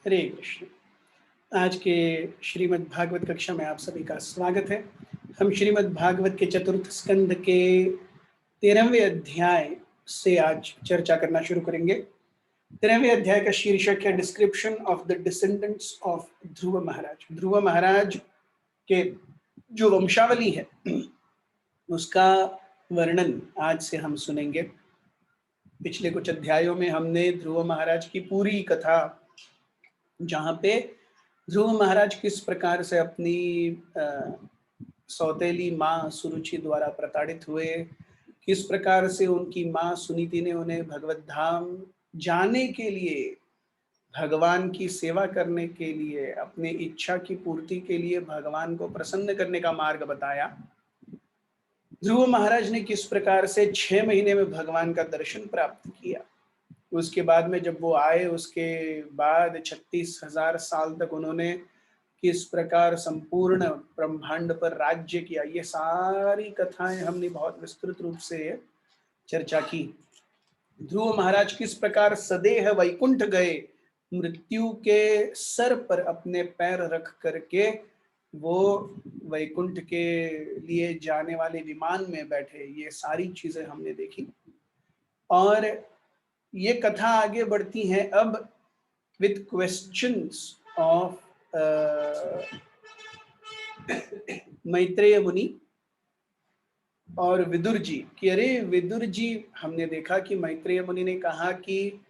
हरे कृष्ण। आज के श्रीमद् भागवत कक्षा में आप सभी का स्वागत है। हम श्रीमद् भागवत के चतुर्थ स्कंद के 13वें अध्याय से आज चर्चा करना शुरू करेंगे। 13वें अध्याय का शीर्षक है description of the descendants of Dhruv Maharaj. Dhruv Maharaj के जो वंशावली है उसका वर्णन आज से हम सुनेंगे। पिछले कुछ अध्यायों में हमने ध्रुव महाराज की पूरी कथा, जहाँ पे ध्रुव महाराज किस प्रकार से अपनी सौतेली माँ सुरुचि द्वारा प्रताड़ित हुए, किस प्रकार से उनकी माँ सुनीति ने उन्हें भगवत धाम जाने के लिए, भगवान की सेवा करने के लिए, अपने इच्छा की पूर्ति के लिए भगवान को प्रसन्न करने का मार्ग बताया। ध्रुव महाराज ने किस प्रकार से 6 महीने में भगवान का दर्शन प्राप्त किया। उसके बाद में जब वो आए, उसके बाद 36,000 साल तक उन्होंने किस प्रकार संपूर्ण ब्रह्मांड पर राज्य किया, ये सारी कथाएं हमने बहुत विस्तृत रूप से चर्चा की। ध्रुव महाराज किस प्रकार सदेह वैकुंठ गए, मृत्यु के सर पर अपने पैर रख करके वो वैकुंठ के लिए जाने वाले विमान में बैठे, ये सारी चीजें हमने देखी। और ये कथा आगे बढ़ती है अब विथ क्वेश्चंस ऑफ मैत्रेय मुनि और विदुर जी कि अरे विदुर जी, हमने देखा कि मैत्रेय मुनि ने कहा कि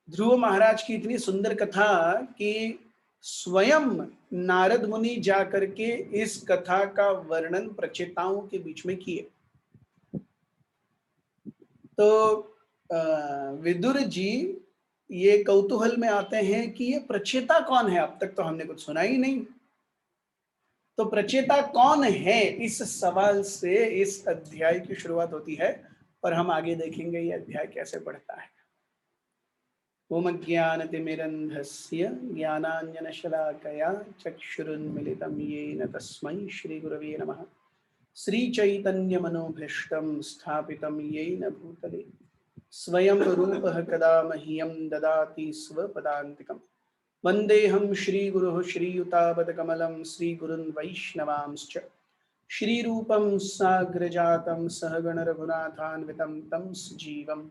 ध्रुव महाराज की इतनी सुंदर कथा कि स्वयं नारद मुनि जाकर के इस कथा का वर्णन प्रचेताओं के बीच में किए। तो विदुर जी ये कौतूहल में आते हैं कि ये प्रचेता कौन है, अब तक तो हमने कुछ सुना ही नहीं। तो प्रचेता कौन है, इस सवाल से इस अध्याय की शुरुआत होती है और हम आगे देखेंगे ये अध्याय कैसे बढ़ता है। ओम ज्ञानतिमिरन्धस्य ज्ञानाञ्जनशलाकया चक्षुरुन्मिलितं येन तस्मै श्रीगुरवे नमः। श्रीचैतन्यमनोभीष्टं स्थापितं येन भूतले स्वयं रूपः कदा मह्यं ददाति स्वपदान्तिकम्। वन्देऽहं श्रीगुरुः श्रीयुतापदकमलं श्रीगुरुन् वैष्णवांश्च श्रीरूपं साग्रजातं सहगण रघुनाथान्वितं तं सजीवं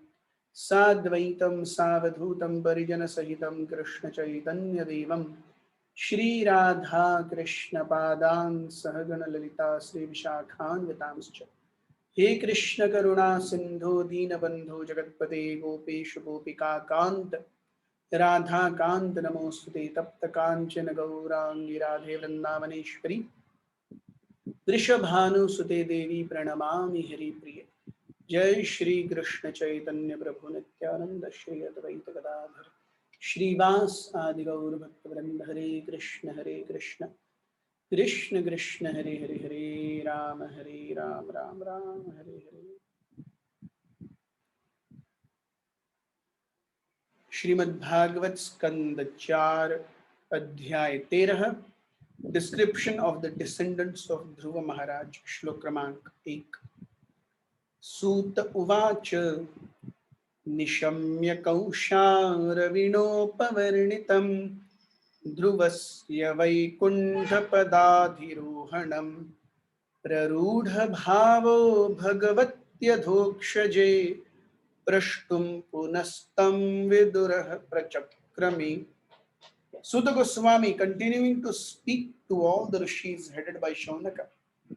साद्वैतं सावधूतं परिजनसहितं कृष्णचैतन्यदेवं श्रीराधा कृष्णपादान् सहगण ललिता श्रीविशाखान्वितांश्च। हे कृष्ण करुणा सिंधु दीनबंधु जगतपते गोपेश गोपिका कांत राधा कांत नमोस्तुते। तप्त कांचन गौरांगी राधे वृंदावनेश्वरी वृषभानुसुते देवी प्रणमामि हरिप्रिय। जय श्री कृष्ण चैतन्य प्रभु नित्यानंद श्री अद्वैत गदाधर श्रीवास आदि गौर भक्तवृंद। हरे कृष्ण कृष्ण कृष्ण हरे हरे, हरे राम राम राम हरे हरे। श्रीमद्भागवत स्कंद 4 अध्याय 13 description of the descendants of Dhruv Maharaj. श्लोक क्रमांक 1। सूत उवाच निशम्य कौशारविणोपवर्णितं ध्रुवस्य वैकुण्ठपदाधिरोहणं प्ररूढ़ भावो भगवत्यधोक्षजे प्रष्टुम पुनस्तं विदुरः प्रचक्रमे। Suta Goswami, continuing to speak to all the rishis headed by Shaunaka,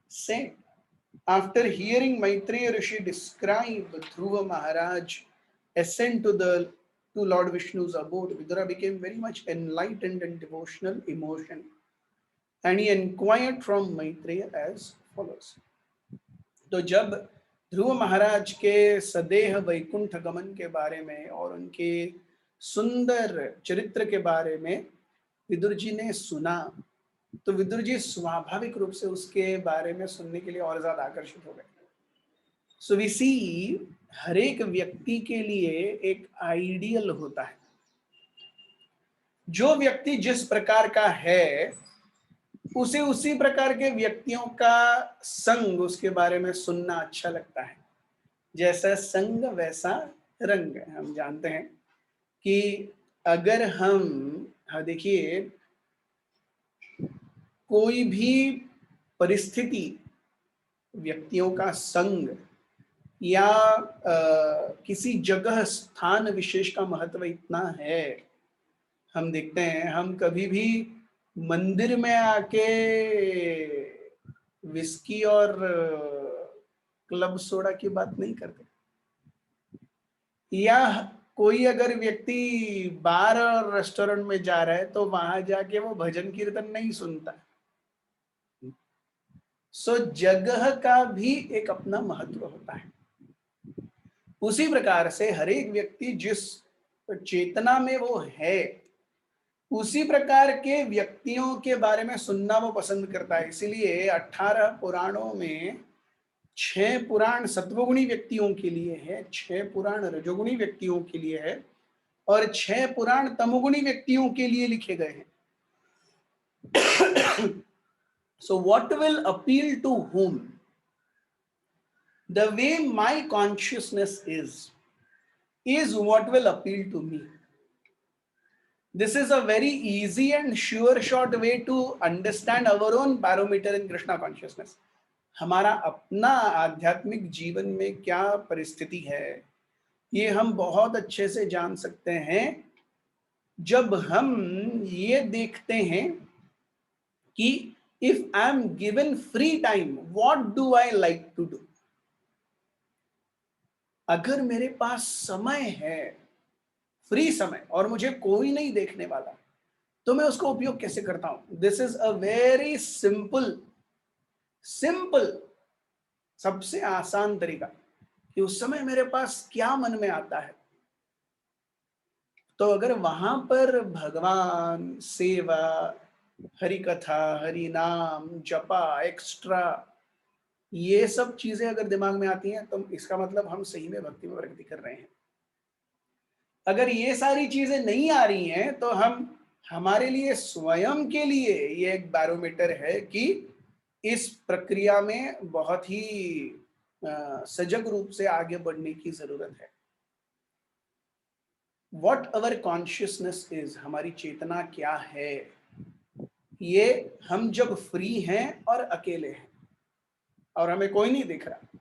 said, after hearing Maitreya Rishi describe Dhruva Maharaj ascent to Lord Vishnu's abode, Vidura became very much enlightened in devotional emotion, and he inquired from Maitreya as follows. तो जब ध्रुव महाराज के सदेह वैकुंठ गमन के बारे में और उनके सुंदर चरित्र के बारे में विदुर जी ने सुना, तो विदुर जी स्वाभाविक रूप से उसके बारे में सुनने के लिए और ज्यादा आकर्षित हो गए। सो वी सी, हर एक व्यक्ति के लिए एक आइडियल होता है। जो व्यक्ति जिस प्रकार का है, उसे उसी प्रकार के व्यक्तियों का संग, उसके बारे में सुनना अच्छा लगता है। जैसा संग वैसा रंग। हम जानते हैं कि अगर हम हाँ देखिए, कोई भी परिस्थिति, व्यक्तियों का संग या किसी जगह स्थान विशेष का महत्व इतना है, हम देखते हैं हम कभी भी मंदिर में आके विस्की और क्लब सोडा की बात नहीं करते, या कोई अगर व्यक्ति बार और रेस्टोरेंट में जा रहा है तो वहां जाके वो भजन कीर्तन नहीं सुनता। सो जगह का भी एक अपना महत्व होता है। उसी प्रकार से हर एक व्यक्ति जिस चेतना में वो है, उसी प्रकार के व्यक्तियों के बारे में सुनना वो पसंद करता है। इसीलिए 18 पुराणों में 6 पुराण सत्वगुणी व्यक्तियों के लिए है, 6 पुराण रजोगुणी व्यक्तियों के लिए है और 6 पुराण तमोगुणी व्यक्तियों के लिए लिखे गए हैं। So what will appeal to whom? The way my consciousness is what will appeal to me. This is a very easy and sure short way to understand our own barometer in Krishna consciousness. हमारा अपना आध्यात्मिक जीवन में क्या परिस्थिति है, ये हम बहुत अच्छे से जान सकते हैं जब हम ये देखते हैं कि if I am given free time, what do I like to do? अगर मेरे पास समय है, फ्री समय, और मुझे कोई नहीं देखने वाला, तो मैं उसका उपयोग कैसे करता हूं? This is a very simple सबसे आसान तरीका कि उस समय मेरे पास क्या मन में आता है। तो अगर वहां पर भगवान, सेवा, हरि कथा, हरि नाम, जपा, एक्स्ट्रा, ये सब चीजें अगर दिमाग में आती हैं तो इसका मतलब हम सही में भक्ति में प्रगति कर रहे हैं। अगर ये सारी चीजें नहीं आ रही हैं तो हम, हमारे लिए स्वयं के लिए ये एक बैरोमीटर है कि इस प्रक्रिया में बहुत ही सजग रूप से आगे बढ़ने की जरूरत है। What our consciousness is, हमारी चेतना क्या है, ये हम जब फ्री हैं और अकेले हैं और हमें कोई नहीं दिख रहा,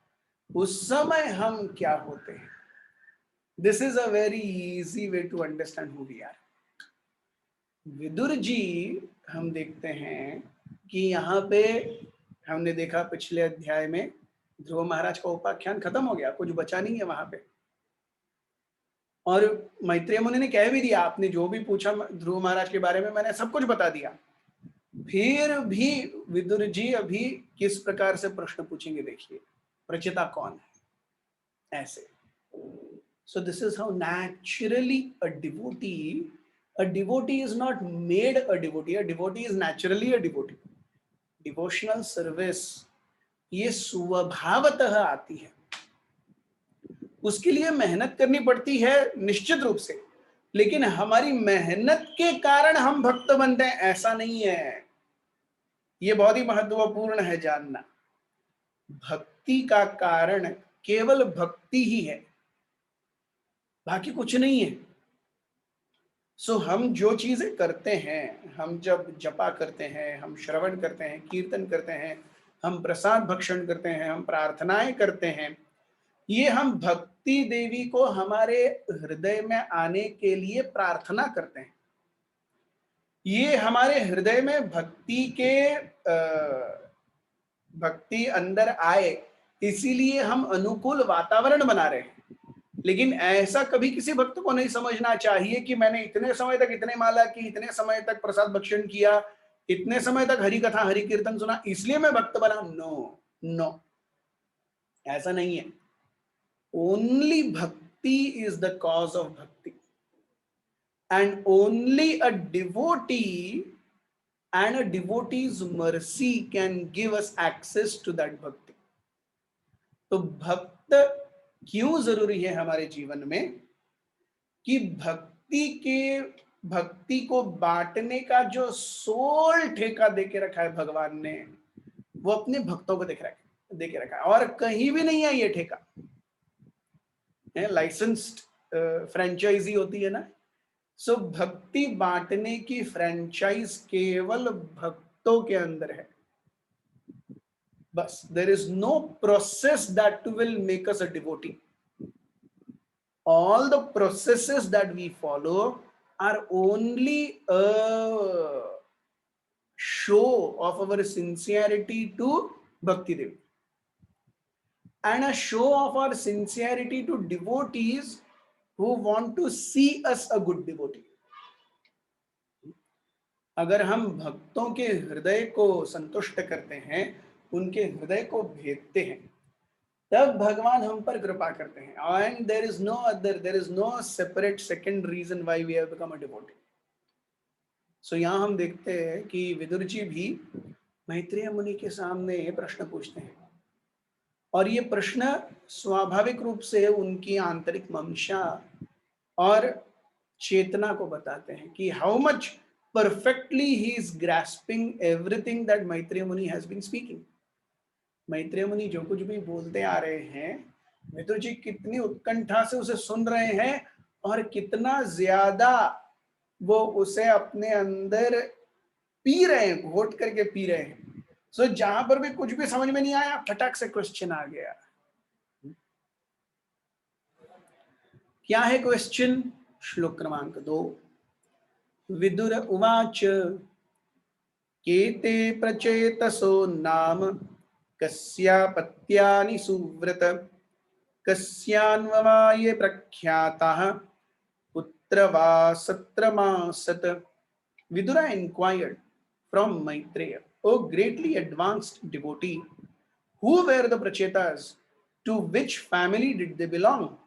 उस समय हम क्या होते हैं। This is a very easy way to understand who we are. Vidur ji, हम देखते हैं कि यहाँ पे हमने देखा पिछले अध्याय में ध्रुव महाराज का उपाख्यान खत्म हो गया, कुछ बचा नहीं है वहां पे, और मैत्रेय मुनि ने कह भी दिया आपने जो भी पूछा ध्रुव महाराज के बारे में मैंने सब कुछ बता दिया। फिर भी विदुर जी अभी किस प्रकार से प्रश्न पूछेंगे, देखिए, प्रचिता कौन है, ऐसे। So this is how naturally a devotee is not made a devotee is naturally a devotee. Devotional service ये स्वभावतः आती है, उसके लिए मेहनत करनी पड़ती है निश्चित रूप से, लेकिन हमारी मेहनत के कारण हम भक्त बनते हैं ऐसा नहीं है। ये बहुत ही महत्वपूर्ण है जानना। भक्ति का कारण केवल भक्ति ही है, बाकी कुछ नहीं है। सो हम जो चीजें करते हैं, हम जब जपा करते हैं, हम श्रवण करते हैं, कीर्तन करते हैं, हम प्रसाद भक्षण करते हैं, हम प्रार्थनाएं करते हैं, ये हम भक्ति देवी को हमारे हृदय में आने के लिए प्रार्थना करते हैं। ये हमारे हृदय में भक्ति अंदर आए, इसीलिए हम अनुकूल वातावरण बना रहे हैं। लेकिन ऐसा कभी किसी भक्त को नहीं समझना चाहिए कि मैंने इतने समय तक इतने माला की, इतने समय तक प्रसाद भक्षण किया, इतने समय तक हरि कथा हरि कीर्तन सुना, इसलिए मैं भक्त बना। नो, ऐसा नहीं है। ओनली भक्ति इज द कॉज ऑफ भक्ति, and only a devotee and a devotee's mercy can give us access to that bhakti. तो भक्त क्यों जरूरी है हमारे जीवन में, कि भक्ति को बांटने का जो सोल ठेका देके रखा है भगवान ने, वो अपने भक्तों को देके रखा है, और कहीं भी नहीं है ये ठेका। लाइसेंस्ड फ्रेंचाइजी होती है ना, सो भक्ति बांटने की फ्रेंचाइज केवल भक्तों के अंदर है बस. There is no process that will make us a devotee. All the processes that we follow are only a show of our sincerity to Bhakti Dev and a show of our sincerity to devotees who want to see us a good devotee. अगर हम भक्तों के हृदय को संतुष्ट करते हैं, उनके हृदय को भेदते हैं, तब भगवान हम पर कृपा करते हैं. And there is no separate second reason why we have become a devotee. So यहाँ हम देखते हैं कि विदुर जी भी मैत्रेय मुनि के सामने प्रश्न पूछते हैं और ये प्रश्न स्वाभाविक रूप से उनकी आंतरिक मंशा और चेतना को बताते हैं कि how much perfectly he is grasping everything that Maitreya मुनि हैज बीन स्पीकिंग. मैत्रेय मुनि जो कुछ भी बोलते आ रहे हैं, विदुर जी कितनी उत्कंठा से उसे सुन रहे हैं और कितना ज्यादा वो उसे अपने अंदर पी रहे हैं, घोट करके पी रहे हैं. सो जहां पर भी कुछ भी समझ में नहीं आया, फटाक से क्वेश्चन आ गया. क्या है क्वेश्चन? श्लोक क्रमांक 2. विदुर उवाच केते प्रचेतसो नाम कस्यापत्यानि सुव्रत कस्यान्ववाये प्रख्याताः पुत्र वा सत्रमासत. Vidura inquired from Maitreya, O greatly advanced devotee, who were the Prachetas? To which family did they belong?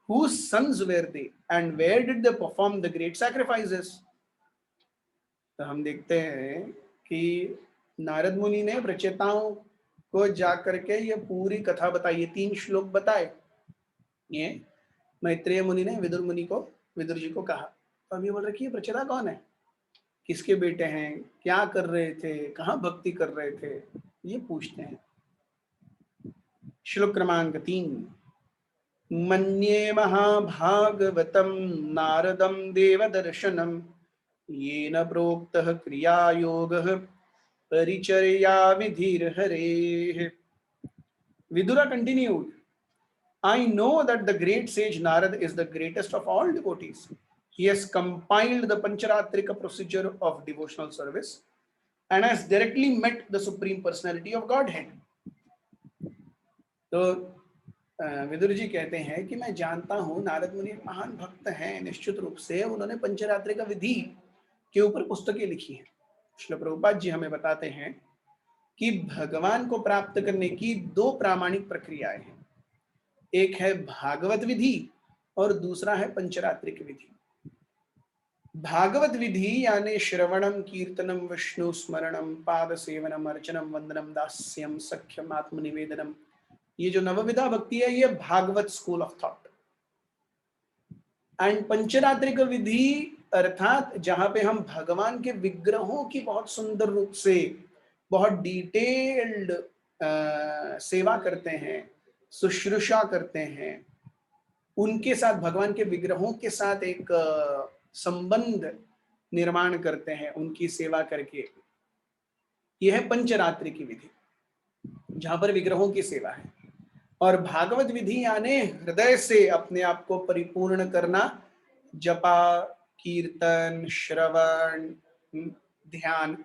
Whose sons were they? And where did they perform the great sacrifices? तो हम देखते हैं कि नारद मुनि ने प्रचेताओं को जाकर के ये पूरी कथा बताई, 3 श्लोक बताए. ये मैत्रेय मुनि ने विदुर जी को कहा. तो हम ये बोल रहे कि ये प्रचेता कौन है, किसके बेटे हैं, क्या कर रहे थे, कहाँ भक्ति कर रहे थे, ये पूछते हैं. श्लोक क्रमांक 3. मन्ये महाभागवतम नारदम देवदर्शनम येन प्रोक्तः क्रियायोगः परिचर्या विधिर हरेः. Vidura continued, I know that the great sage Narad is the greatest of all devotees. He has compiled the Pancharatrika procedure of devotional service and has directly met the Supreme Personality of Godhead. तो विदुर जी कहते हैं कि मैं जानता हूँ नारद मुनि महान भक्त हैं, निश्चित रूप से उन्होंने पंचरात्रिका विधि के ऊपर पुस्तकें लिखी हैं. श्रील प्रभुपाद जी हमें बताते हैं कि भगवान को प्राप्त करने की 2 प्रामाणिक प्रक्रियाएं हैं. एक है भागवत विधि और दूसरा है पंचरात्रिक विधि. भागवत विधि यानी श्रवणम कीर्तनम विष्णु स्मरणम पाद सेवनम अर्चनम वंदनम दास्यम सख्यम आत्मनिवेदनम, ये जो नवविधा भक्ति है ये Bhagavat school of thought. And पंचरात्रिक विधि अर्थात जहां पे हम भगवान के विग्रहों की बहुत सुंदर रूप से बहुत डिटेल्ड सेवा करते हैं, शुश्रूषा करते हैं, उनके साथ भगवान के विग्रहों के साथ एक संबंध निर्माण करते हैं उनकी सेवा करके. यह है पंचरात्रि की विधि जहां पर विग्रहों की सेवा है. और भागवत विधि यानी हृदय से अपने आप को परिपूर्ण करना, जपा कीर्तन श्रवण ध्यान.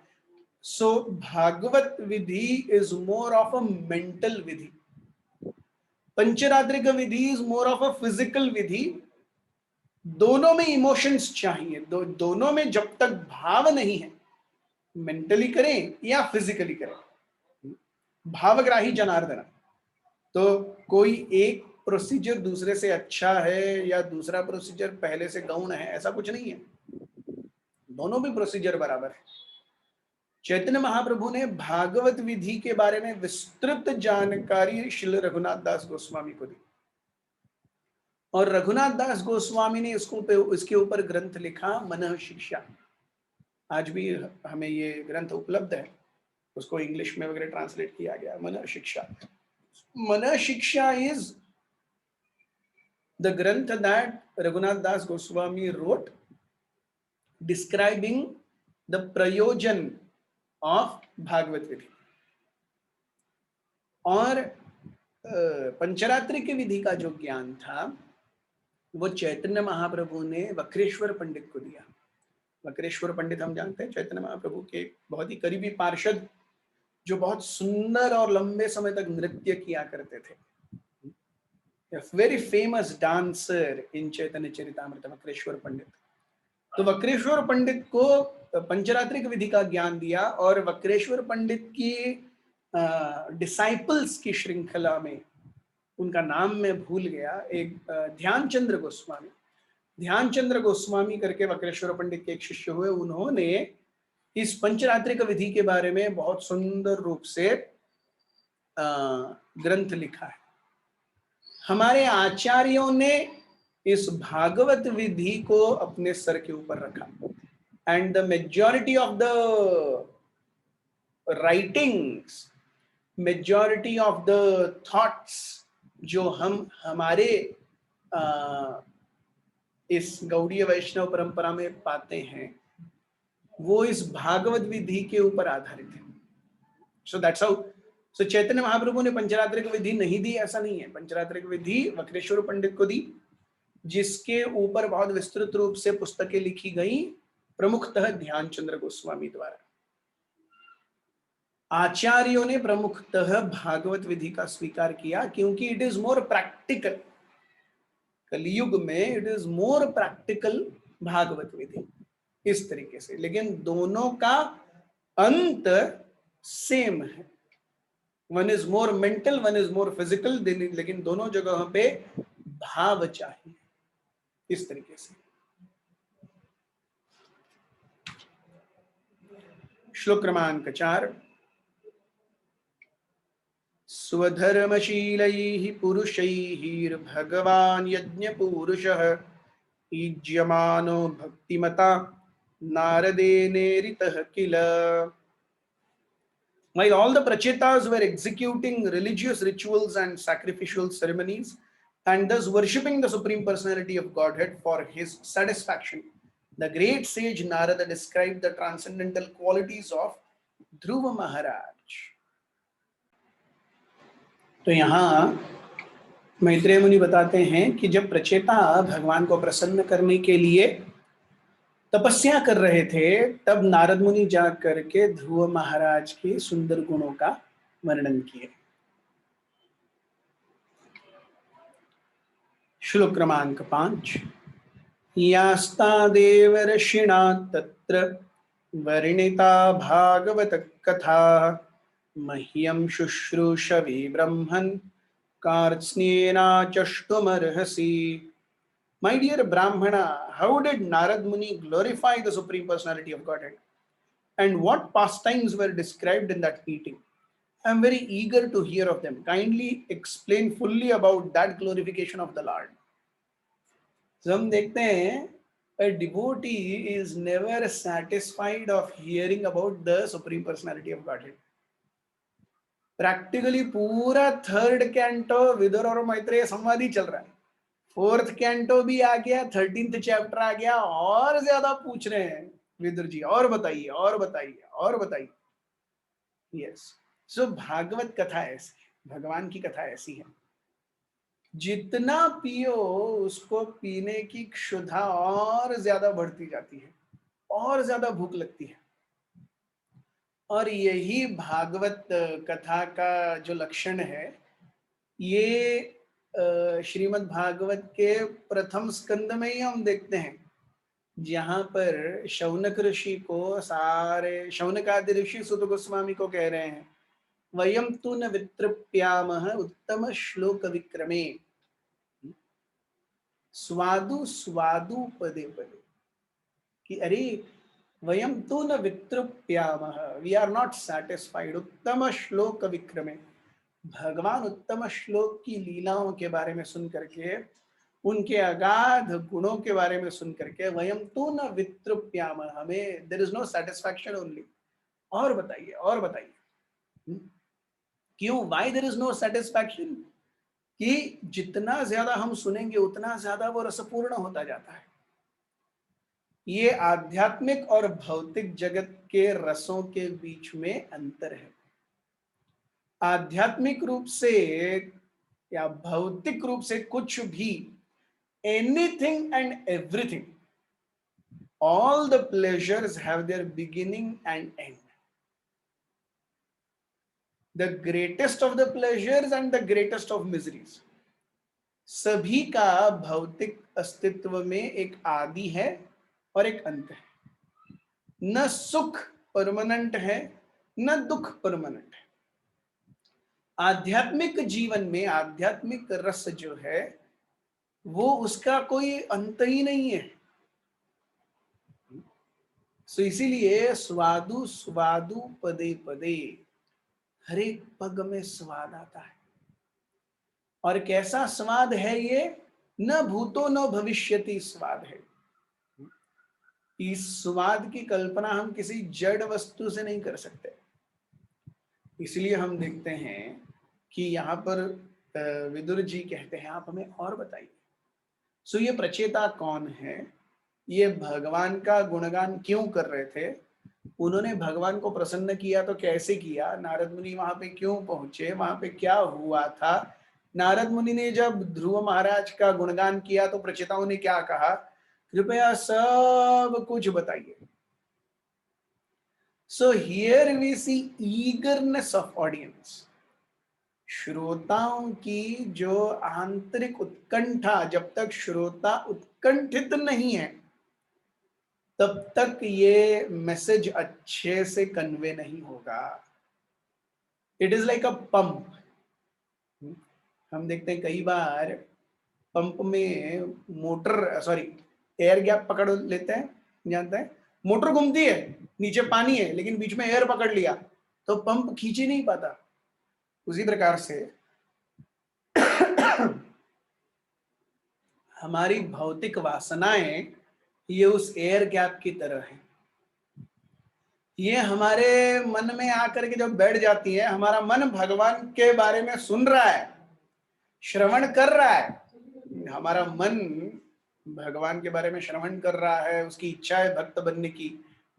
सो भागवत विधि is more of a mental विधि. पंचरात्रिक विधि is more of a physical विधि. दोनों में इमोशंस चाहिए. दोनों में जब तक भाव नहीं है, मेंटली करें या फिजिकली करें, भावग्राही जनार्दन. तो कोई एक प्रोसीजर दूसरे से अच्छा है या दूसरा प्रोसीजर पहले से गौण है, ऐसा कुछ नहीं है. दोनों भी प्रोसीजर बराबर है. चैतन्य महाप्रभु ने भागवत विधि के बारे में विस्तृत जानकारी श्रील रघुनाथ दास गोस्वामी को दी और रघुनाथ दास गोस्वामी ने इसके ऊपर ग्रंथ लिखा, मनः शिक्षा. आज भी हमें ये ग्रंथ उपलब्ध है, उसको इंग्लिश में वगैरह ट्रांसलेट किया गया. मनः शिक्षा. मनः शिक्षा इज द ग्रंथ that Raghunath Das Goswami wrote describing the प्रयोजन ऑफ भागवत विधि। और पंचरात्रि की विधि का जो ज्ञान था वो चैतन्य महाप्रभु ने वक्रेश्वर पंडित को दिया। वक्रेश्वर पंडित हम जानते हैं चैतन्य महाप्रभु के बहुत ही करीबी पार्षद, जो बहुत सुंदर और लंबे समय तक नृत्य किया करते थे। वेरी फेमस डांसर इन चैतन्य चरितामृत, वक्रेश्वर पंडित। तो वक्रेश्वर पंडित को पंचरात्रिक विधि का ज्ञान दिया और वक्रेश्वर पंडित की डिसाइपल्स की श्रृंखला में, उनका नाम मैं भूल गया, एक ध्यानचंद्र गोस्वामी, ध्यानचंद्र गोस्वामी करके वक्रेश्वर पंडित के एक शिष्य हुए। उन्होंने इस पंचरात्रिक विधि के बारे में बहुत सुंदर रूप से ग्रंथ लिखा है। हमारे आचार्यों ने इस भागवत विधि को अपने सर के ऊपर रखा, and the majority of the writings, majority of the thoughts जो हम हमारे इस गौड़ीय वैष्णव परंपरा में पाते हैं, वो इस भागवत विधि के ऊपर आधारित है। सो दैट्स हाउ, सो चैतन्य महाप्रभु ने पंचरात्रिक विधि नहीं दी, ऐसा नहीं है। पंचरात्रिक विधि वक्रेश्वर पंडित को दी, जिसके ऊपर बहुत विस्तृत रूप से पुस्तकें लिखी गई, प्रमुखतः ध्यानचंद्र गोस्वामी द्वारा। आचार्यों ने प्रमुखतः भागवत विधि का स्वीकार किया, क्योंकि it is more practical. Kaliyug में it is more practical Bhagavat विधि, इस तरीके से। लेकिन दोनों का अंत सेम है, one is more mental, one is more physical, लेकिन दोनों जगहों पे भाव चाहिए, इस तरीके से। श्लोक क्रमांक 4। स्वधर्मशीलैः पुरुषैः भगवान् यज्ञपुरुषः ईज्यमानो भक्तिमता नारदेनेरितः किल। While all the prachetas were executing religious rituals and sacrificial ceremonies, and thus worshipping the Supreme Personality of Godhead for his satisfaction, the great sage Narada described the transcendental qualities of Dhruva Maharaj. तो यहाँ मैत्रेय मुनि बताते हैं कि जब प्रचेता भगवान को प्रसन्न करने के लिए तपस्या कर रहे थे, तब नारद मुनि जा करके ध्रुव महाराज के सुंदर गुणों का वर्णन किए। श्लोक क्रमांक 5। यास्ता देवर्षिणा तत्र वर्णिता भागवत कथा मह्यं शुश्रूषवे ब्रह्मन् कार्त्स्न्येना चष्टुमर्हसि। My dear Brahmana, how did Narad Muni glorify the Supreme Personality of Godhead? And what pastimes were described in that meeting? I am very eager to hear of them. Kindly explain fully about that glorification of the Lord. So हम देखते हैं, a devotee is never satisfied of hearing about the Supreme Personality of Godhead. Practically पूरा third canto Vidur और मैत्रेय संवाद ही चल रहा है। Fourth canto भी आ गया, 13th चैप्टर आ गया, और ज्यादा पूछ रहे हैं विदुर जी, और बताइए और बताइए और बताइए। यस, सो भागवत कथा ऐसी है, भगवान की कथा ऐसी है, जितना पियो उसको पीने की क्षुधा और ज्यादा बढ़ती जाती है, और ज्यादा भूख लगती है। और यही भागवत कथा का जो लक्षण है, ये श्रीमद् भागवत के प्रथम स्कंद में ही हम देखते हैं, जहां पर शौनक ऋषि को सारे शौनकादि ऋषि सुत गोस्वामी को कह रहे हैं, वयम तु न वित्रप्यामः उत्तम श्लोक विक्रमे स्वादु स्वादु पदे पदे, कि अरे वयम तु न वित्रप्यामः, वी आर नॉट सैटिस्फाइड, उत्तम श्लोक विक्रमे, भगवान उत्तम श्लोक की लीलाओं के बारे में सुन करके, उनके अगाध गुणों के बारे में सुन करके, वयम तो न वित्रप्याम, हमें there is no satisfaction only, और बताइए और बताइए। क्यों? Why there is no satisfaction? कि जितना ज्यादा हम सुनेंगे उतना ज्यादा वो रसपूर्ण होता जाता है। ये आध्यात्मिक और भौतिक जगत के रसों के बीच में अंतर है। आध्यात्मिक रूप से या भौतिक रूप से कुछ भी, anything and everything, all the pleasures have their beginning and end. The greatest of the pleasures and the greatest of miseries. सभी का भौतिक अस्तित्व में एक आदि है और एक अंत है। न सुख परमानेंट है, न दुख परमानेंट है। आध्यात्मिक जीवन में आध्यात्मिक रस जो है वो उसका कोई अंत ही नहीं है। सो इसीलिए स्वादु स्वादु पदे पदे, हर एक पग में स्वाद आता है। और कैसा स्वाद है ये? न भूतो न भविष्यति स्वाद है। इस स्वाद की कल्पना हम किसी जड़ वस्तु से नहीं कर सकते। इसलिए हम देखते हैं कि यहाँ पर विदुर जी कहते हैं आप हमें और बताइए। सो ये प्रचेता कौन है? ये भगवान का गुणगान क्यों कर रहे थे? उन्होंने भगवान को प्रसन्न किया तो कैसे किया? नारद मुनि वहां पे क्यों पहुंचे? वहां पे क्या हुआ था? नारद मुनि ने जब ध्रुव महाराज का गुणगान किया तो प्रचेताओं ने क्या कहा? कृपया सब कुछ बताइए। So here we see eagerness of audience. श्रोताओं की जो आंतरिक उत्कंठा, जब तक श्रोता उत्कंठित नहीं है तब तक ये मैसेज अच्छे से कन्वे नहीं होगा। It is like a pump. हम देखते हैं कई बार पंप में मोटर, सॉरी, एयर गैप पकड़ लेते हैं, जानते हैं, मोटर घूमती है, नीचे पानी है लेकिन बीच में एयर पकड़ लिया तो पंप खींच ही नहीं पाता। उसी प्रकार से हमारी भौतिक वासनाएं ये उस एयर गैप की तरह है। ये हमारे मन में आकर के जब बैठ जाती है, हमारा मन भगवान के बारे में सुन रहा है, श्रवण कर रहा है, हमारा मन भगवान के बारे में श्रवण कर रहा है, उसकी इच्छा है भक्त बनने की।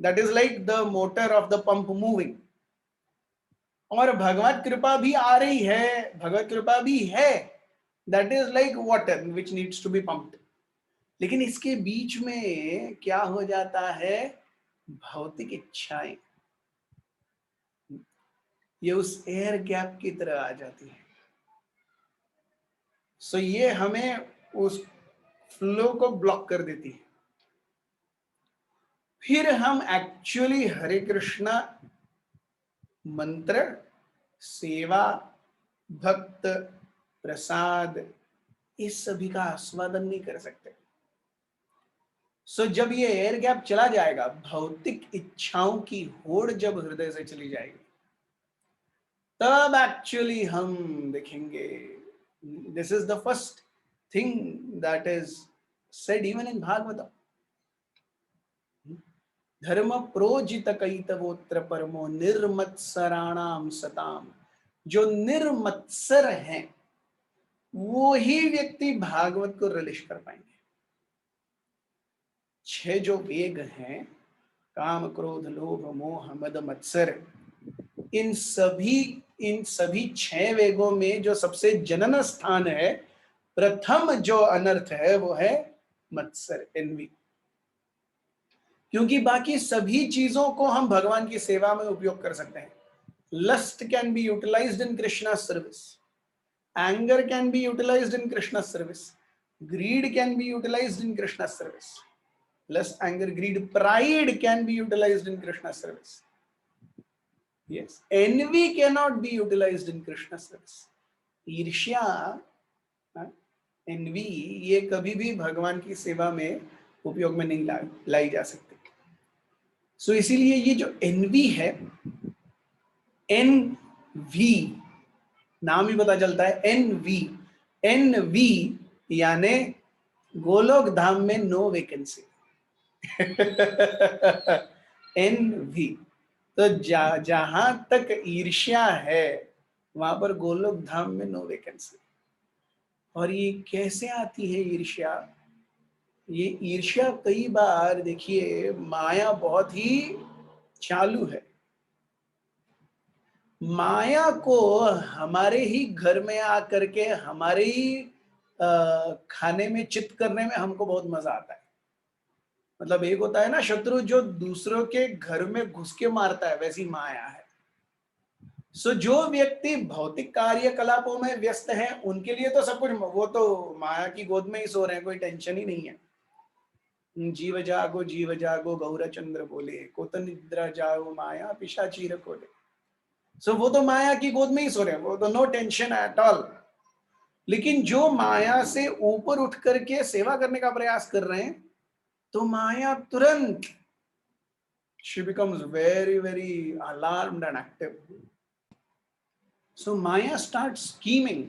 That is like the motor of the pump moving. और भगवत कृपा भी आ रही है, भगवत कृपा भी है, that is like water which needs to be pumped. लेकिन इसके बीच में क्या हो जाता है? भौतिक इच्छाएं, ये उस एयर गैप की तरह आ जाती है। सो ये हमें उस फ्लो को ब्लॉक कर देती है। फिर हम एक्चुअली हरे कृष्णा मंत्र, सेवा, भक्त, प्रसाद, इस सभी का आस्वादन नहीं कर सकते। सो जब ये एयर गैप चला जाएगा, भौतिक इच्छाओं की होड़ जब हृदय से चली जाएगी, तब एक्चुअली हम देखेंगे। This is the first thing that is said even in Bhagavatam. धर्म प्रोजित कैतवोत्र परमो निर्मत्सराणाम सताम। जो निर्मत्सर हैं वो ही व्यक्ति भागवत को रिलीज कर पाएंगे। 6 जो वेग हैं, काम क्रोध लोभ मोह मद मत्सर, इन सभी 6 वेगों में जो सबसे जनन स्थान है, प्रथम जो अनर्थ है वो है मत्सर, एनवी। क्योंकि बाकी सभी चीजों को हम भगवान की सेवा में उपयोग कर सकते हैं। Lust can be utilised in Krishna service, anger can be utilised in Krishna service, greed can be utilized in Krishna's service. Lust, anger, greed, pride can be utilized in Krishna's service. Yes, envy cannot be utilized in Krishna's service. ईर्ष्या, envy, ये कभी भी भगवान की सेवा में उपयोग में नहीं लाई जा सकती। सो इसीलिए ये जो envy है, NV, नाम ही पता चलता है NV यानी गोलोक धाम में नो वैकेंसी। NV, तो जहां तक ईर्ष्या है वहां पर गोलोक धाम में नो वैकेंसी। और ये कैसे आती है ईर्ष्या? ये ईर्ष्या कई बार देखिए, माया बहुत ही चालू है। माया को हमारे ही घर में आकर के हमारे ही खाने में चित करने में हमको बहुत मजा आता है। मतलब एक होता है ना शत्रु जो दूसरों के घर में घुस के मारता है, वैसी माया है। सो जो व्यक्ति भौतिक कार्यकलापों में व्यस्त हैं, उनके लिए तो सब कुछ, वो तो माया की गोद में ही सो रहे हैं, कोई टेंशन ही नहीं है। जीव जागो गौरचंद्र बोले, कोत निद्रा जाओ माया पिशाचीर कोले। सो वो तो माया की गोद में ही सो रहे हैं, वो तो नो टेंशन एट ऑल। लेकिन जो माया से ऊपर उठ करके सेवा करने का प्रयास कर रहे हैं, तो माया तुरंत she becomes very very alarmed and active. So Maya starts scheming.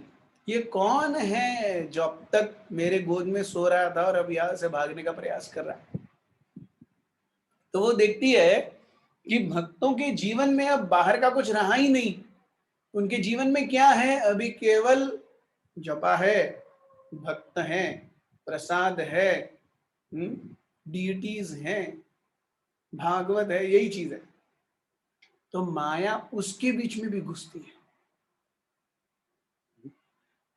ये कौन है जो अब तक मेरे गोद में सो रहा था और अब यहां से भागने का प्रयास कर रहा है? तो वो देखती है कि भक्तों के जीवन में अब बाहर का कुछ रहा ही नहीं। उनके जीवन में क्या है? अभी केवल जपा है, भक्त हैं, प्रसाद है, डीटीज हैं, भागवत है, यही चीज है। तो माया उसके बीच में भी घुसती है।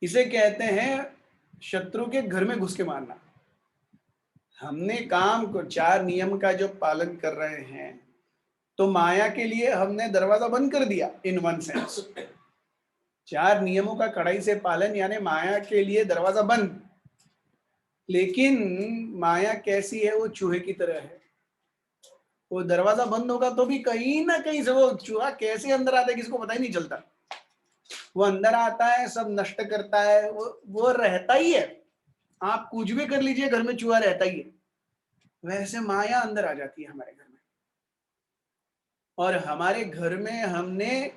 इसे कहते हैं शत्रु के घर में घुस के मारना। हमने काम को 4 नियम का जो पालन कर रहे हैं, तो माया के लिए हमने दरवाजा बंद कर दिया इन वन सेंस। 4 नियमों का कड़ाई से पालन यानी माया के लिए दरवाजा बंद। लेकिन माया कैसी है? वो चूहे की तरह है। वो दरवाजा बंद होगा तो भी कहीं ना कहीं से वो चूहा कैसे अंदर आता है किसी को पता ही नहीं चलता। वो अंदर आता है, सब नष्ट करता है, वो रहता ही है। आप कुछ भी कर लीजिए, घर में चूहा रहता ही है। वैसे माया अंदर आ जाती है हमारे घर में। और हमारे घर में हमने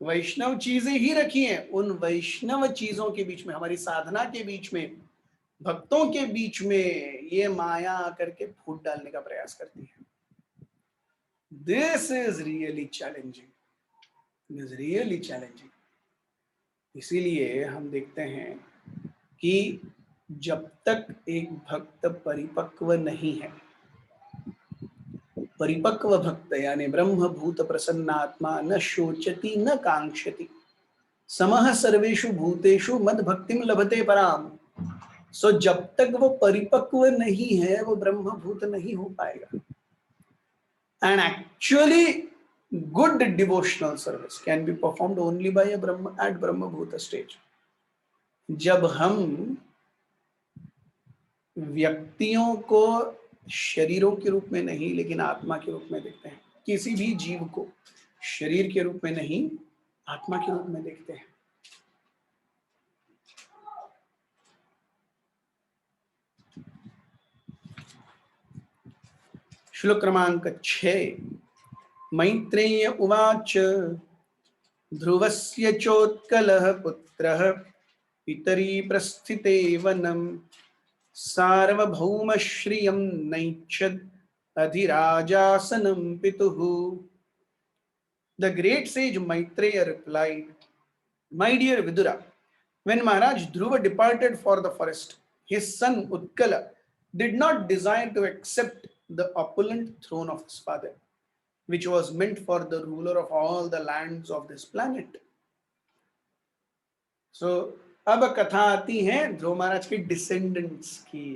वैष्णव चीजें ही रखी हैं। उन वैष्णव चीजों के बीच में, हमारी साधना के बीच में, भक्तों के बीच में ये माया आकर के फूट डालने का प्रयास करती है। This is really challenging, this really challenging. इसीलिए हम देखते हैं कि जब तक एक भक्त परिपक्व नहीं है, परिपक्व भक्त यानी ब्रह्म भूत प्रसन्नात्मा, न शोचति न कांक्षति, समः सर्वेषु भूतेषु मद भक्तिम लभते पराम। सो जब तक वो परिपक्व नहीं है, वो ब्रह्म भूत नहीं हो पाएगा। And actually good devotional service can be performed only by ब्रह्म भूत स्टेज। जब हम व्यक्तियों को शरीरों के रूप में नहीं लेकिन आत्मा के रूप में देखते हैं, किसी भी जीव को शरीर के रूप में नहीं आत्मा के रूप में देखते हैं। श्लोक क्रमांक 6। मैत्रेय उवाच ध्रुवस्य चोत्कलः पुत्रः पितरी प्रस्थिते वनम् सार्वभौम श्रियं नैच्छद् अधिराजासनं पितुः। The great sage Maitreya replied, "My dear Vidura, when Maharaj Dhruva departed for the forest, his son Utkala did not desire to accept the opulent throne of his father, which was meant for the ruler of all the lands of this planet." So, अब कथा आती है ध्रुव महाराज के descendants की।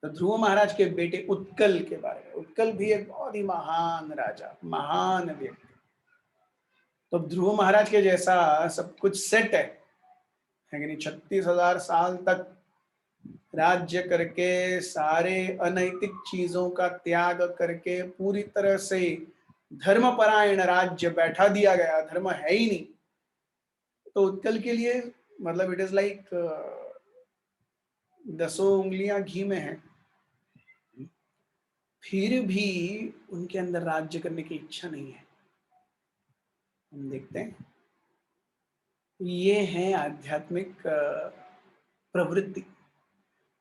तो ध्रुव महाराज के बेटे उत्कल के बारे में। उत्कल भी एक बहुत ही महान राजा, महान व्यक्ति। तो ध्रुव महाराज के जैसा सब कुछ सेट है कि नहीं? 36,000 साल तक राज्य करके, सारे अनैतिक चीजों का त्याग करके पूरी तरह से धर्मपरायण राज्य बैठा दिया गया, धर्म है ही नहीं। तो उत्कल के लिए मतलब इट इज लाइक 10 उंगलियां घी में है, फिर भी उनके अंदर राज्य करने की इच्छा नहीं है। हम देखते हैं ये है आध्यात्मिक प्रवृत्ति,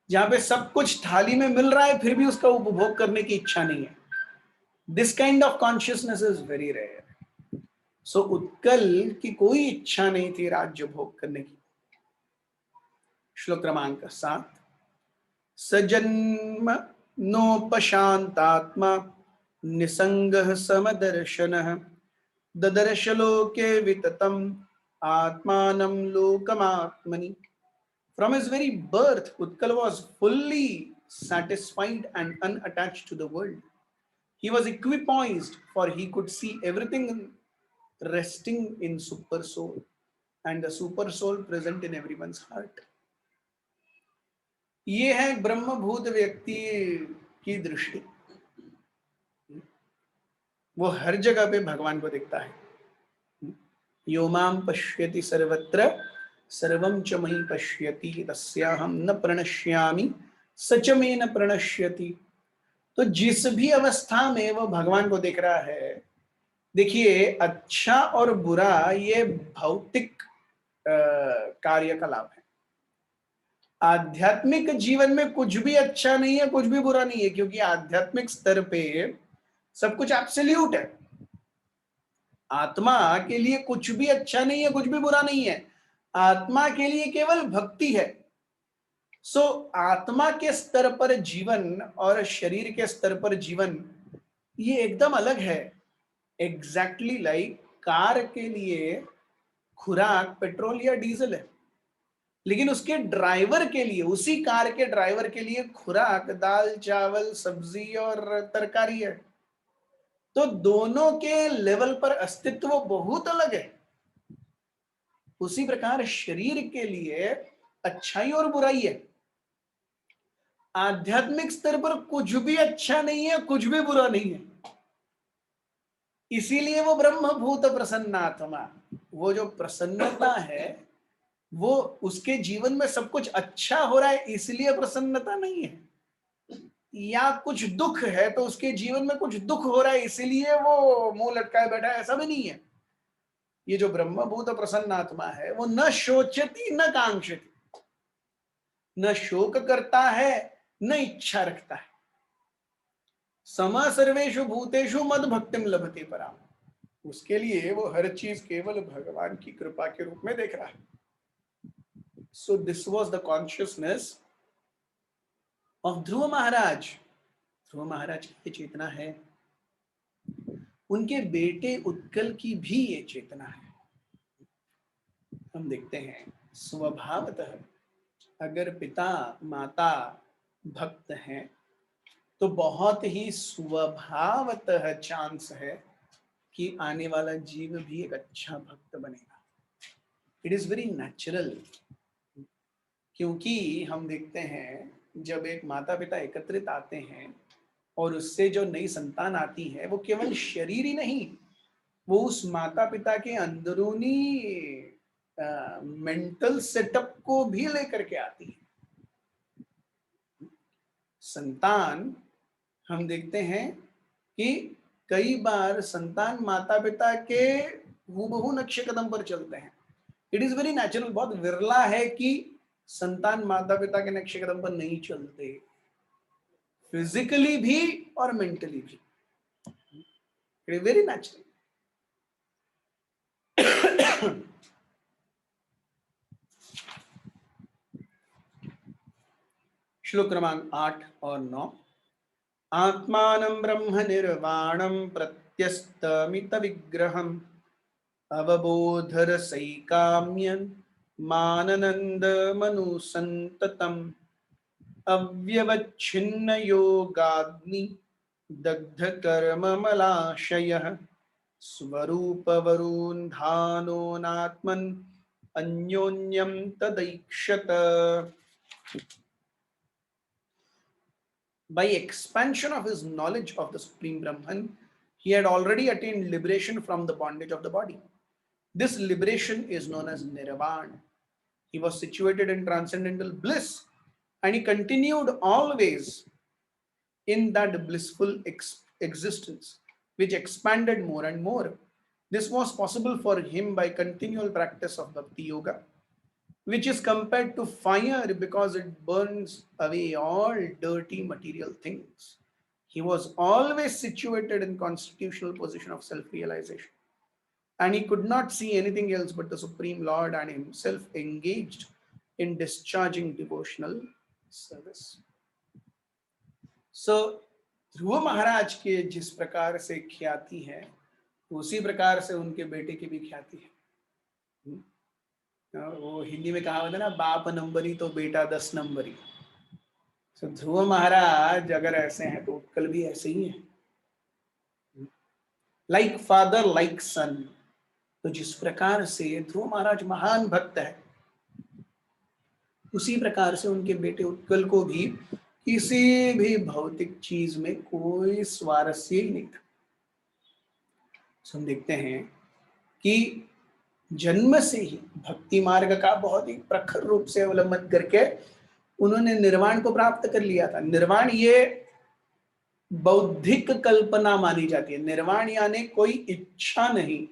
जहां पे सब कुछ थाली में मिल रहा है फिर भी उसका उपभोग करने की इच्छा नहीं है। This kind of consciousness is very rare. So Utkal की कोई इच्छा नहीं थी राज्य भोग करने की। श्लोक क्रमांक 7। सजन्म नोपशांतात्मा निसंगः समदर्शनः ददर्श लोके विततम आत्मानं लोकमात्मनि. From his very birth, Utkal was fully satisfied and unattached to the world. He was equipoised, for he could see everything resting in super soul, and the super soul present in everyone's heart. ये है ब्रह्मभूत व्यक्ति की दृष्टि. वो हर जगह पे भगवान को देखता है. यो मां पश्यति सर्वत्र सर्वं च मयि पश्यति तस्याहं न प्रणश्यामि सच में न प्रणश्यति. तो जिस भी अवस्था में वो भगवान को देख रहा है, देखिए अच्छा और बुरा ये भौतिक कार्यकलाप है. आध्यात्मिक जीवन में कुछ भी अच्छा नहीं है, कुछ भी बुरा नहीं है, क्योंकि आध्यात्मिक स्तर पे सब कुछ एब्सोल्यूट है. आत्मा के लिए कुछ भी अच्छा नहीं है, कुछ भी बुरा नहीं है. आत्मा के लिए केवल भक्ति है. सो आत्मा के स्तर पर जीवन और शरीर के स्तर पर जीवन ये एकदम अलग है. एग्जैक्टली लाइक कार के लिए खुराक पेट्रोल या डीजल है, लेकिन उसके ड्राइवर के लिए, उसी कार के ड्राइवर के लिए खुराक दाल चावल सब्जी और तरकारी है. तो दोनों के लेवल पर अस्तित्व बहुत अलग है. उसी प्रकार शरीर के लिए अच्छाई और बुराई है. आध्यात्मिक स्तर पर कुछ भी अच्छा नहीं है, कुछ भी बुरा नहीं है. इसीलिए वो ब्रह्मभूत प्रसन्नात्मा, वो जो प्रसन्नता है वो उसके जीवन में सब कुछ अच्छा हो रहा है इसलिए प्रसन्नता नहीं है, या कुछ दुख है तो उसके जीवन में कुछ दुख हो रहा है इसीलिए वो मुंह लटकाए बैठा है, ऐसा भी नहीं है. ये जो ब्रह्मभूत प्रसन्नात्मा है वो न शोचती न कांक्षती, न शोक करता है न इच्छा रखता है. सम सर्वेषु भूतेषु मद भक्तिम लभते पराम. उसके लिए वो हर चीज केवल भगवान की कृपा के रूप में देख रहा है. So this was the consciousness of ध्रुव महाराज. ध्रुव महाराज की ये चेतना है, उनके बेटे उत्कल की भी ये चेतना है. हम देखते हैं स्वभावतः अगर पिता माता भक्त हैं तो बहुत ही स्वभावतः चांस है कि आने वाला जीव भी एक अच्छा भक्त बनेगा. It is very natural. क्योंकि हम देखते हैं जब एक माता पिता एकत्रित आते हैं और उससे जो नई संतान आती है वो केवल शरीर ही नहीं, वो उस माता पिता के अंदरूनी मेंटल सेटअप को भी लेकर के आती है. संतान हम देखते हैं कि कई बार संतान माता पिता के हूबहू नक्शे कदम पर चलते हैं. It is very natural. बहुत विरला है कि संतान माता पिता के नक्शे कदम पर नहीं चलते, फिजिकली भी और मेंटली भी. It is very natural. श्लोक क्रमांक 8 और 9. आत्मानं ब्रह्म निर्वाणं प्रत्यस्तमित विग्रहम् अवबोधरसैकाम्यं माननंद मनुसंततम् अव्यवच्छिन्न योगाग्नि दग्ध कर्म मलाशयः स्वरूप वरुन्धानोनात्मन् अन्योन्यं तदैक्षत. By expansion of his knowledge of the Supreme Brahman, he had already attained liberation from the bondage of the body. This liberation is known as Nirvana. He was situated in transcendental bliss and he continued always in that blissful existence, which expanded more and more. This was possible for him by continual practice of Bhakti Yoga, which is compared to fire because it burns away all dirty material things. He was always situated in constitutional position of self-realization, and he could not see anything else but the Supreme Lord and himself engaged in discharging devotional service. सो ध्रुव महाराज के जिस प्रकार से ख्याति है, उसी प्रकार से उनके बेटे की भी ख्याति है। वो हिंदी में कहावत है ना, बाप नंबरी तो बेटा 10 नंबरी। तो ध्रुव महाराज अगर ऐसे हैं तो उत्कल भी ऐसे ही है। लाइक फादर लाइक सन। तो जिस प्रकार से ध्रुव महाराज महान भक्त है, उसी प्रकार से उनके बेटे उत्कल को भी किसी भी भौतिक चीज में कोई स्वारस्य ही नहीं था। हम देखते हैं कि जन्म से ही भक्ति मार्ग का बहुत ही प्रखर रूप से अवलंबन करके उन्होंने निर्वाण को प्राप्त कर लिया था। निर्वाण ये बौद्धिक कल्पना मानी जाती है, निर्वाण यानी कोई इच्छा नहीं,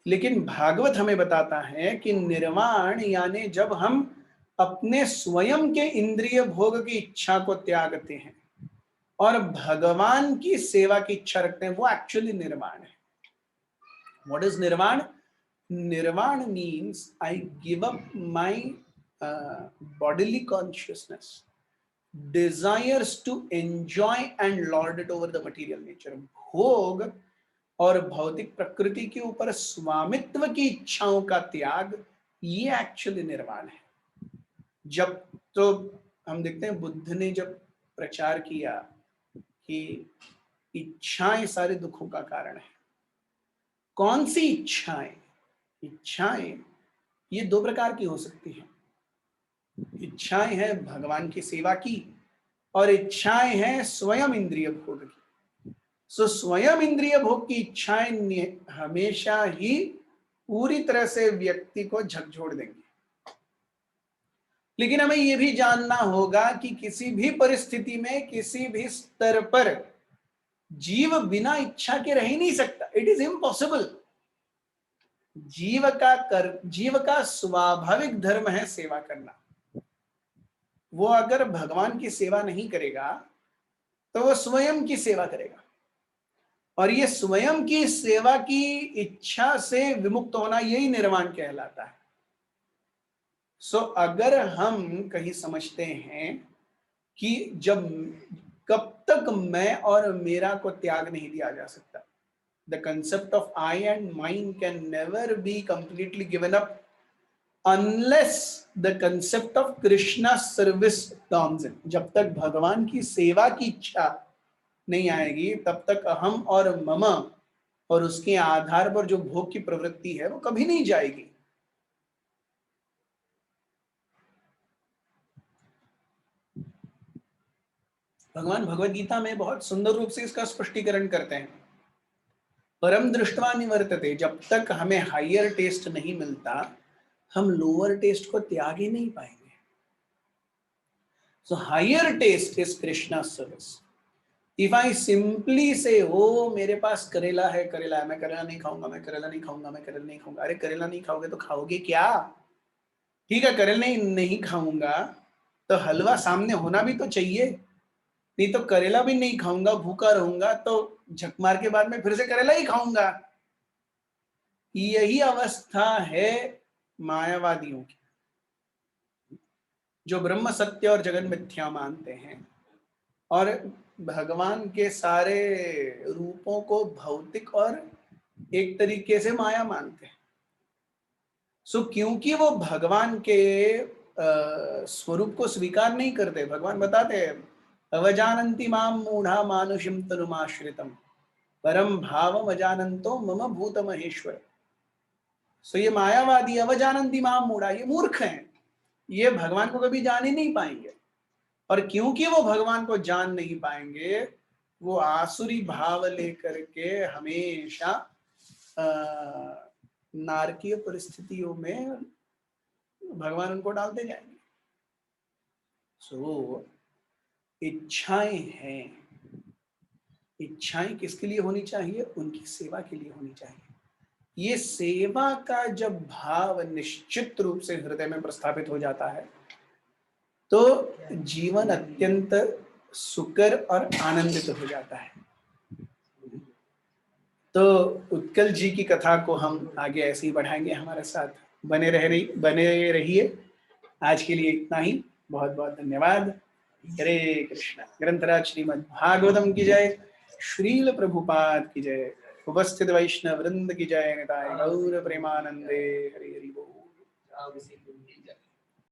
लेकिन भागवत हमें बताता है कि निर्वाण यानी जब हम अपने स्वयं के इंद्रिय भोग की इच्छा को त्यागते हैं और भगवान की सेवा की इच्छा रखते हैं, वो एक्चुअली निर्वाण है। व्हाट इज निर्वाण? निर्वाण means I give up my bodily consciousness, desires to enjoy and lord it over the material nature। भोग और भौतिक प्रकृति के ऊपर स्वामित्व की इच्छाओं का त्याग, ये एक्चुअली निर्वाण है। जब तो हम देखते हैं बुद्ध ने जब प्रचार किया कि इच्छाएं सारे दुखों का कारण है। कौन सी इच्छाएं? इच्छाएं ये दो प्रकार की हो सकती हैं। इच्छाएं हैं भगवान की सेवा की और इच्छाएं हैं स्वयं इंद्रिय भोग की। सो स्वयं इंद्रिय भोग की इच्छाएं हमेशा ही पूरी तरह से व्यक्ति को झकझोर देंगी। लेकिन हमें यह भी जानना होगा कि किसी भी परिस्थिति में, किसी भी स्तर पर जीव बिना इच्छा के रह ही नहीं सकता। It is impossible. जीव का स्वाभाविक धर्म है सेवा करना। वो अगर भगवान की सेवा नहीं करेगा तो वो स्वयं की सेवा करेगा, और ये स्वयं की सेवा की इच्छा से विमुक्त होना, यही निर्वाण कहलाता है। सो अगर हम कहीं समझते हैं कि कब तक मैं और मेरा को त्याग नहीं दिया जा सकता, the concept of I and mind can never be completely given up unless the concept of Krishna service comes in। जब तक भगवान की सेवा की इच्छा नहीं आएगी, तब तक अहम और मम और उसके आधार पर जो भोग की प्रवृत्ति है वो कभी नहीं जाएगी। भगवान भगवद गीता में बहुत सुंदर रूप से इसका स्पष्टीकरण करते हैं। परम दृष्ट्वा निवर्तते। जब तक हमें हायर टेस्ट नहीं मिलता, हम लोअर टेस्ट को त्याग ही नहीं पाएंगे। So higher taste is Krishna service. If I simply say हो मेरे पास करेला है, मैं करेला नहीं खाऊंगा, मैं करेला नहीं खाऊंगा, मैं करेला नहीं खाऊंगा। अरे करेला नहीं खाओगे तो खाओगे क्या? ठीक है, करेला नहीं खाऊंगा तो हलवा सामने होना भी तो चाहिए। नहीं तो करेला भी नहीं खाऊंगा, भूखा रहूंगा, तो झक मार के बाद में फिर से करेला ही खाऊंगा। यही अवस्था है मायावादियों की, जो ब्रह्म सत्य और जगन मिथ्या मानते हैं और भगवान के सारे रूपों को भौतिक और एक तरीके से माया मानते हैं। सो क्योंकि वो भगवान के स्वरूप को स्वीकार नहीं करते, भगवान बताते हैं अवजानन्ति माम मूढ़ा मानुषिम तनुमाश्रितम परम भावम अजानन्तो मम भूत महेश्वर। सो ये मायावादी अवजानन्ति माम मूढ़ा, ये मूर्ख हैं, ये भगवान को कभी जान ही नहीं पाएंगे। और क्योंकि वो भगवान को जान नहीं पाएंगे, वो आसुरी भाव लेकर के हमेशा नारकीय परिस्थितियों में भगवान उनको डालते जाएंगे। सो इच्छाएं हैं, इच्छाएं किसके लिए होनी चाहिए? उनकी सेवा के लिए होनी चाहिए। ये सेवा का जब भाव निश्चित रूप से हृदय में प्रस्थापित हो जाता है तो जीवन अत्यंत सुकर और आनंदित हो जाता है। तो उत्कल जी की कथा को हम आगे ऐसे ही बढ़ाएंगे, हमारे साथ बने रहिए। आज के लिए इतना ही। बहुत बहुत धन्यवाद। हरे कृष्ण। ग्रंथराज श्रीमद् भागवतम की जय, श्रील प्रभुपाद की जय, उपस्थित वैष्णव वृंद की जय, निताय गौर प्रेमानंदे। हरि हरि बोल।